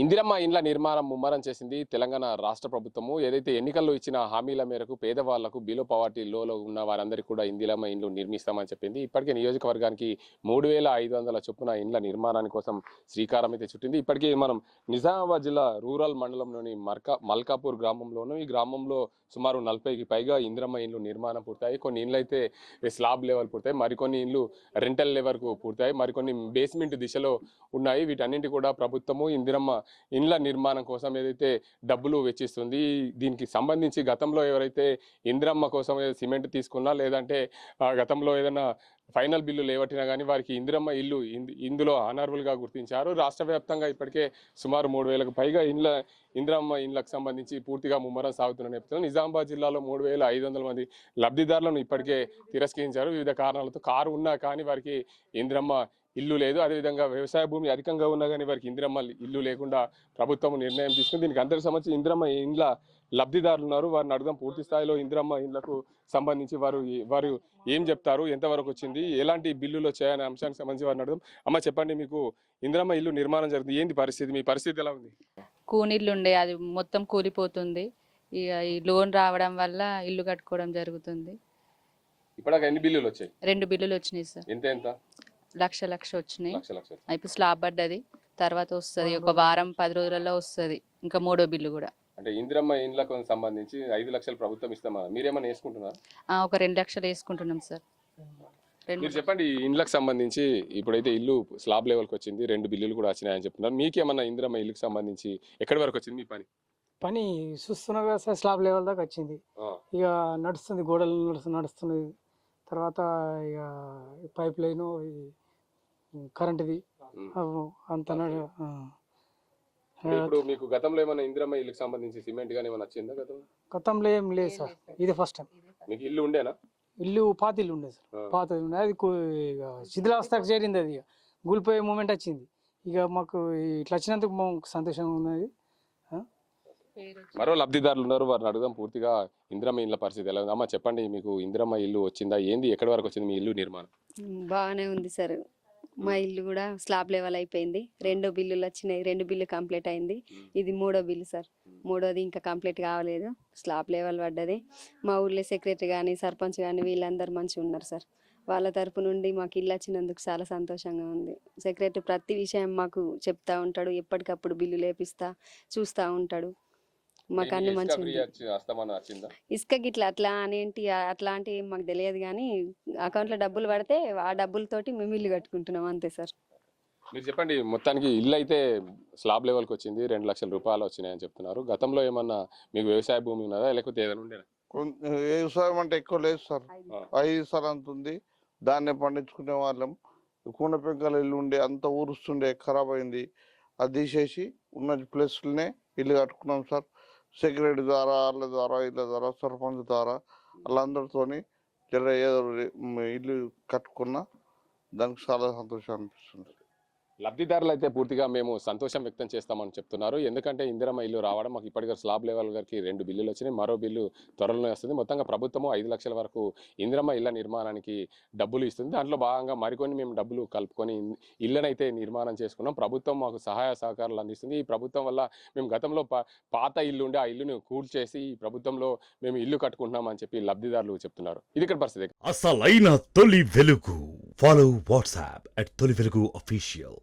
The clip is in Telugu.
ఇందిరమ్మ ఇండ్ల నిర్మాణం ముమ్మరం చేసింది తెలంగాణ రాష్ట్ర ప్రభుత్వము. ఏదైతే ఎన్నికల్లో ఇచ్చిన హామీల మేరకు పేదవాళ్లకు బిలో పవర్టీలో ఉన్న వారందరికీ కూడా ఇందిరమ్మ ఇండ్లు నిర్మిస్తామని చెప్పింది. ఇప్పటికే నియోజకవర్గానికి 3500 చొప్పున ఇండ్ల నిర్మాణాని కోసం శ్రీకారం అయితే చుట్టింది. ఇప్పటికే మనం నిజామాబాద్ జిల్లా రూరల్ మండలంలోని మల్కాపూర్ గ్రామంలోను ఈ గ్రామంలో సుమారు 40కి పైగా ఇందిరమ్మ ఇండ్లు నిర్మాణం పూర్తయి. కొన్ని ఇండ్లు అయితే స్లాబ్ లెవెల్ పూర్తయి, మరికొన్ని ఇండ్లు రెంటల్ లెవెల్కు పూర్తయి, మరికొన్ని బేస్మెంట్ దిశలో ఉన్నాయి. వీటన్నింటి కూడా ప్రభుత్వము ఇందిరమ్మ ఇండ్ల నిర్మాణం కోసం ఏదైతే డబ్బులు వెచ్చిస్తుంది. దీనికి సంబంధించి గతంలో ఎవరైతే ఇందిరమ్మ కోసం సిమెంట్ తీసుకున్నా లేదంటే గతంలో ఏదైనా ఫైనల్ బిల్లు లేవట్టినా కానీ వారికి ఇందిరమ్మ ఇల్లు ఇందులో అనర్వులుగా గుర్తించారు. రాష్ట్ర వ్యాప్తంగా ఇప్పటికే సుమారు 3000కు పైగా ఇందిరమ్మ ఇండ్లకు సంబంధించి పూర్తిగా ముమ్మరం సాగుతున్న నేపథ్యంలో నిజామాబాద్ జిల్లాలో 3500 మంది లబ్ధిదారులను ఇప్పటికే తిరస్కరించారు. వివిధ కారణాలతో కారు ఉన్నా కానీ వారికి ఇందిరమ్మ ఇల్లు లేదు. అదేవిధంగా వ్యవసాయ భూమి అధికంగా ఉన్నా కానీ వారికి ఇందిరమ్మ ఇల్లు లేకుండా ప్రభుత్వం నిర్ణయం తీసుకుంది. దీనికి అందరికి సంబంధించి ఇందిరమ్మ ఇండ్ల లబ్ధిదారులు ఉన్నారు, వారిని అడుగుదాం. పూర్తి స్థాయిలో ఇందిరమ్మ ఇండ్లకు సంబంధించి వారు ఏం చెప్తారు, ఎంతవరకు వచ్చింది, ఎలాంటి బిల్లులు వచ్చాయనే అంశానికి సంబంధించి వారిని అడుగుదాం. అమ్మ చెప్పండి, మీకు ఇందిరమ్మ ఇల్లు నిర్మాణం జరుగుతుంది, ఏంది పరిస్థితి, మీ పరిస్థితి ఎలా ఉంది? కూనీళ్ళు ఉండే అది మొత్తం కూలిపోతుంది. ఇక ఈ లోన్ రావడం వల్ల ఇల్లు కట్టుకోవడం జరుగుతుంది. ఇప్పటికి ఎన్ని బిల్లులు వచ్చాయి? 2 బిల్లులు వచ్చినాయి సార్. ఎంత? లక్ష వచ్చినాయి. ఇప్పుడు స్లాబ్ పడ్డది, తర్వాత వస్తుంది ఒక వారం 10 రోజులలో వస్తుంది ఇంకా 3వ బిల్లు కూడా. అంటే ఇందిరమ్మ ఇండ్లకు సంబంధించి 5 లక్షలు ప్రభుత్వం ఇస్తామా, మీరేమన్నా వేసుకుంటున్నారా? ఒక 2 లక్షలు వేసుకుంటున్నాం సార్. మీరు చెప్పండి, ఈ ఇండ్లకు సంబంధించి ఇప్పుడైతే ఇల్లు స్లాబ్ లెవెల్కి వచ్చింది, 2 బిల్లులు కూడా వచ్చినాయని చెప్తున్నారు. మీకేమన్నా ఇందిరమ్మ ఇల్లుకి సంబంధించి ఎక్కడి వరకు వచ్చింది మీ పని? చూస్తున్నా కదా సార్, స్లాబ్ లెవెల్ దాకా వచ్చింది. ఇక నడుస్తుంది, గోడలు నడుస్తుంది. తర్వాత ఇక పైప్ లైన్ కరెంటుది అంత. ఇప్పుడు మీకు గతంలో ఏమైనా ఇందిరమ్మ ఇల్లుకి సంబంధించి సిమెంట్ గానీ ఏమైనా వచ్చిందా? గతంలో ఏం లేదు సార్, ఇది ఫస్ట్ టైం. మీకు ఇల్లు ఉండేనా? ఇల్లు పాత ఇల్లు ఉండేది సార్, పాత ఉండే అది శిథిలావస్థకు చేరింది. అది కూలిపోయే మూమెంట్ వచ్చింది. ఇక మాకు ఇట్లా వచ్చినందుకు మాకు సంతోషంగా ఉన్నది. మరో లబ్ధిదారులు ఉన్నారు, వారిని అడుగుదాం. పూర్తిగా ఇందిరమ్మ ఇళ్ళ పరిస్థితి ఎలా ఉంది? అమ్మ చెప్పండి, మీకు ఇందిరమ్మ ఇల్లు వచ్చిందా, ఏంది, ఎక్కడి వరకు వచ్చింది మీ ఇల్లు నిర్మాణం? బాగానే ఉంది సార్. మా ఇల్లు కూడా స్లాబ్ లెవెల్ అయిపోయింది. 2 బిల్లులు వచ్చినాయి, 2 బిల్లు కంప్లీట్ అయింది. ఇది 3వ బిల్లు సార్. 3వది ఇంకా కంప్లీట్ కావలేదు, స్లాబ్ లెవెల్ పడ్డది. మా ఊళ్ళో సెక్రటరీ కానీ సర్పంచ్ కానీ వీళ్ళందరూ మంచిగా ఉన్నారు సార్. వాళ్ళ తరపు నుండి మాకు ఇల్లు వచ్చినందుకు చాలా సంతోషంగా ఉంది. సెక్రటరీ ప్రతి విషయం మాకు చెప్తా ఉంటాడు, ఎప్పటికప్పుడు బిల్లు లేపిస్తా చూస్తూ ఉంటాడు. మాకు అన్ని మంచిగా ఇసుక గిట్లా అట్లా అనేంటి అట్లాంటి మాకు తెలియదు, కానీ అకౌంట్లో డబ్బులు పడితే ఆ డబ్బులతోటి మేము ఇల్లు కట్టుకుంటున్నాం అంతే సార్. మీరు చెప్పండి, మొత్తానికి ఇల్లు అయితే స్లాబ్ లెవెల్కి వచ్చింది, 2 లక్షల రూపాయలు వచ్చినాయని చెప్తున్నారు. గతంలో ఏమన్నా మీకు వ్యవసాయ భూమి ఉన్నదా, లేకపోతే ఏదైనా ఉండేనా? వ్యవసాయం అంటే ఎక్కువ లేదు సార్, 5 సార్ అంత ఉంది. దాన్ని పండించుకునే వాళ్ళం. కూన పెంకల ఇల్లు ఉండే అంత ఊరుస్తుండే, ఖరాబ్ అయింది. అది తీసేసి ఉన్న ప్లేస్లనే ఇల్లు కట్టుకున్నాం సార్. సెక్రటరీ ద్వారా, వాళ్ళ ద్వారా, ఇళ్ళ ద్వారా, సర్పంచ్ ద్వారా వాళ్ళందరితో ఏదో ఇల్లు కట్టుకున్నా దానికి చాలా సంతోషం అనిపిస్తుంది. లబ్ధిదారులు అయితే పూర్తిగా మేము సంతోషం వ్యక్తం చేస్తామని చెప్తున్నారు. ఎందుకంటే ఇందిరమ్మ ఇల్లు రావడం మాకు ఇప్పటికే స్లాబ్ లెవెల్ వరకు 2 బిల్లులు వచ్చినాయి, మరో బిల్లు త్వరలోనే వస్తుంది. మొత్తంగా ప్రభుత్వము 5 లక్షల వరకు ఇందిరమ్మ ఇళ్ల నిర్మాణానికి డబ్బులు ఇస్తుంది. దాంట్లో భాగంగా మరికొన్ని మేము డబ్బులు కలుపుకొని ఇళ్లనైతే నిర్మాణం చేసుకున్నాం. ప్రభుత్వం మాకు సహాయ సహకారాలు అందిస్తుంది. ఈ ప్రభుత్వం వల్ల మేము గతంలో పాత ఇల్లు ఉండే ఆ ఇల్లును కూల్చేసి ఈ ప్రభుత్వంలో మేము ఇల్లు కట్టుకుంటున్నాం అని చెప్పి లబ్ధిదారులు చెప్తున్నారు. ఇది ఇక్కడ పరిస్థితి. అసలైన తొలి వెలుగు. ఫాలో వాట్సాప్ @తొలి వెలుగు official.